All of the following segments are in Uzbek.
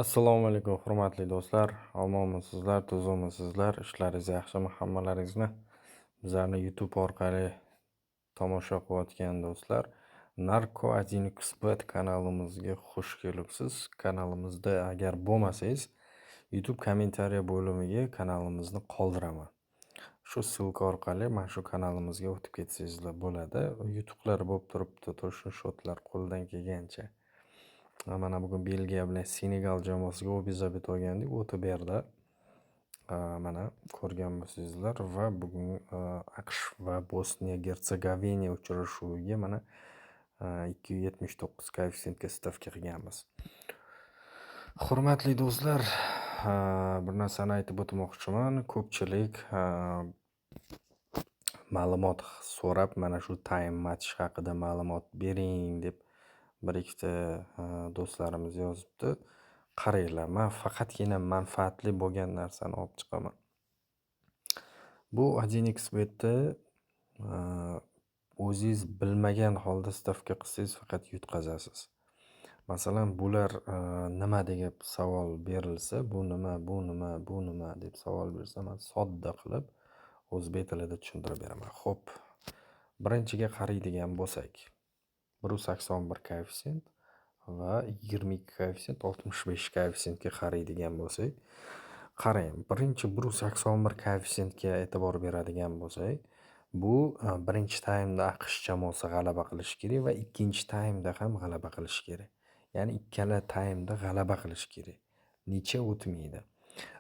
Assalomu alaykum hurmatli do'stlar. Omonmisizlar, tuzukmisizlar, ishlaringiz yaxshimi? Hammalaringizni bizlarni YouTube orqali tomosha qilayotgan do'stlar, Narco 1xbet kanalimizga xush kelibsiz. Kanalimizda agar bo'lmasangiz, YouTube kommentariya bo'limiga kanalimizni qoldiraman. Shu silka orqali mana shu kanalimizga o'tib ketsangizlar bo'ladi. Yutuqlar bo'lib turibdi, turishni shotlar qo'ldan kelgancha. Mana bugun Belgiya bilan Senegal jamoasiga o'bizabet o'ynadik. O'tib berdi. Mana ko'rgan bo'lsangizlar va bugun AQSh va Bosniya Gertsegovina uchrashuviga mana 2.79 koeffitsiyentga stavka qilganmiz. Hurmatli do'stlar, bir narsani aytib o'tmoqchiman. Ko'pchilik ma'lumot so'rab, mana shu time match haqida ma'lumot bering deb bir ikkita do'stlarimiz yozibdi. Qaranglar, men faqatgina manfaatli bo'lgan narsani olib chiqaman. Bu 1xbetda o'zingiz bilmagan holda stavka qilsangiz faqat yutqazasiz. Masalan, bular nima degan savol berilsa, bu nima deb savol bersa, men sodda qilib o'zbek tilida tushuntirib beraman. Xo'p, birinchiga qaraydigan bo'lsak, 1.81 koeffitsient va 22 koeffitsient 65 koeffitsiyentga qaraydigan bo'lsak, qarang, birinchi 1.81 koeffitsiyentga e'tibor beradigan bo'lsak, bu birinchi taymda AQSh jamoasi g'alaba qilish kerak va ikkinchi taymda ham g'alaba qilish kerak. Ya'ni ikkala taymda g'alaba qilish kerak. Necha o'tmaydi.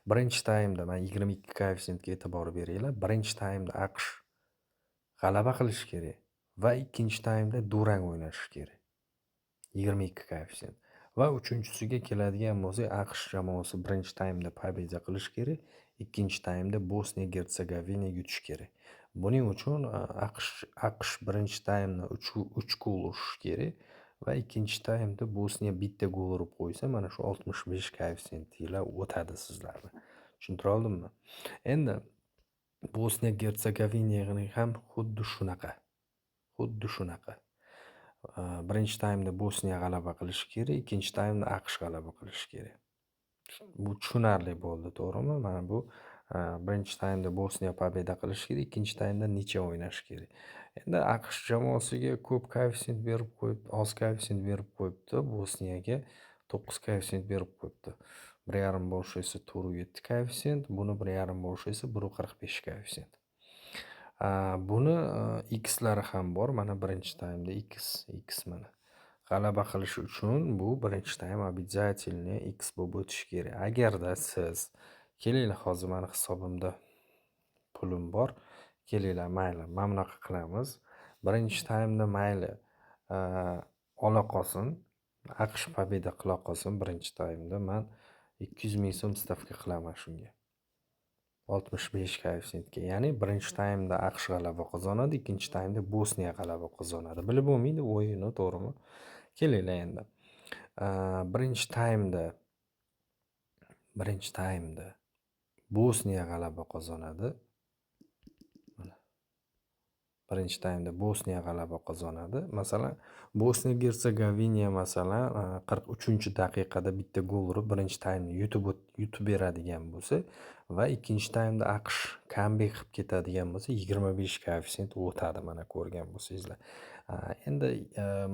Birinchi taymda men 22 koeffitsiyentga e'tibor beringlar. Birinchi taymda AQSh g'alaba qilish kerak va ikkinchi taymda durang o'ynash kerak. 22 koeffitsient. Va uchinchisiga keladigan bo'lsak, AQSh jamoasi birinchi taymda pobeda qilish kerak, ikkinchi taymda Bosniya Gertsegovina yutish kerak. Buning uchun AQSh birinchi taymda 3 gol urish kerak va ikkinchi taymda Bosniya bitta gol urib qo'ysa, mana shu 65 koeffitsiyentlar o'tadi sizlarni. Tushuntira oldimmi? Endi Bosniya Gertsegovina ham xuddi shunaqa. Birinchi taymda Bosniya g'alaba qilishi kerak, ikkinchi taymda AQSh g'alaba qilishi kerak. Bu tushunarli bo'ldi, to'g'rimi? Mana bu birinchi taymda Bosniya pobeda qilishi kerak, ikkinchi taymda necha o'ynash kerak. Endi AQSh jamoasiga ko'p koeffitsient berib qo'yibdi, oz koeffitsient berib qo'yibdi. Bosniyaga 9 koeffitsient berib qo'yibdi. 1,5 boshi esa 4.7 koeffitsient, buni 1,5 boshi esa 1.45 koeffitsient. Buni x'lari ham bor. Mana birinchi taymda x mana. G'alaba qilish uchun bu birinchi taym обязательно x bo'lib o'tishi kerak. Agarda siz kelinglar, hozir meni hisobimda pulim bor. Kelinglar, mayli, mana bunaqa qilamiz. Birinchi taymda mayli ola qolsin, AQSh pobeda qila qolsin birinchi taymda, men 200 ming so'm stavka qilaman shunga. 65 koeffitsiyentga. Ya'ni birinchi taymda AQSh g'alaba qozonadi, ikkinchi taymda Bosniya g'alaba qozonadi. Bilib bo'lmaydi o'yinni, to'g'rimi? Kelinglar endi. Birinchi taymda Bosniya g'alaba qozonadi. Mana. Birinchi taymda Bosniya g'alaba qozonadi. Masalan, Bosniya Gertsegovina masalan 43-daqiqada bitta gol urib birinchi taymni yutib beradigan bo'lsa va ikkinchi taymda AQSh kambek qilib ketadigan bo'lsa, 25 koeffitsient o'tadi, mana ko'rgan bo'lsangizlar. Endi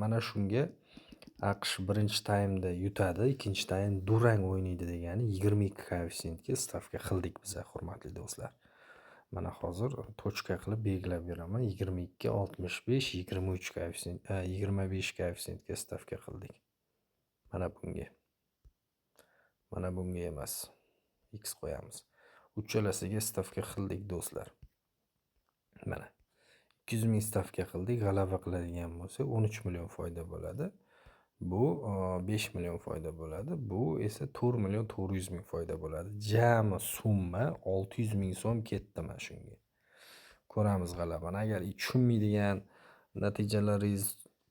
mana shunga AQSh birinchi taymda yutadi, ikkinchi taym durang o'ynaydi degani 22 koeffitsiyentga stavka qildik biz, hurmatli do'stlar. Mana hozir tochka qilib belgilab beraman. 22, 65, 23 koeffitsient, 25 koeffitsiyentga stavka qildik. Mana bunga emas. X qo'yamiz. Uchalasiga stavka qildik do'stlar. Mana 200 ming stavka qildik, g'alaba qiladigan bo'lsa 13 million foyda bo'ladi. Bu 5 million foyda bo'ladi. Bu esa 4 million 400 ming foyda bo'ladi. Jami summa 600 ming so'm ketdi mana shunga. Ko'ramiz g'alabani. Agar tushunmaydigan natijalaringiz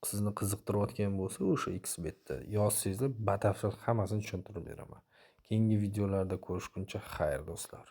sizni qiziqtirayotgan bo'lsa, o'sha xbetda yozsangizlar, batafsil hammasini tushuntirib beraman. Keyingi videolarda ko'rishguncha xayr do'stlar.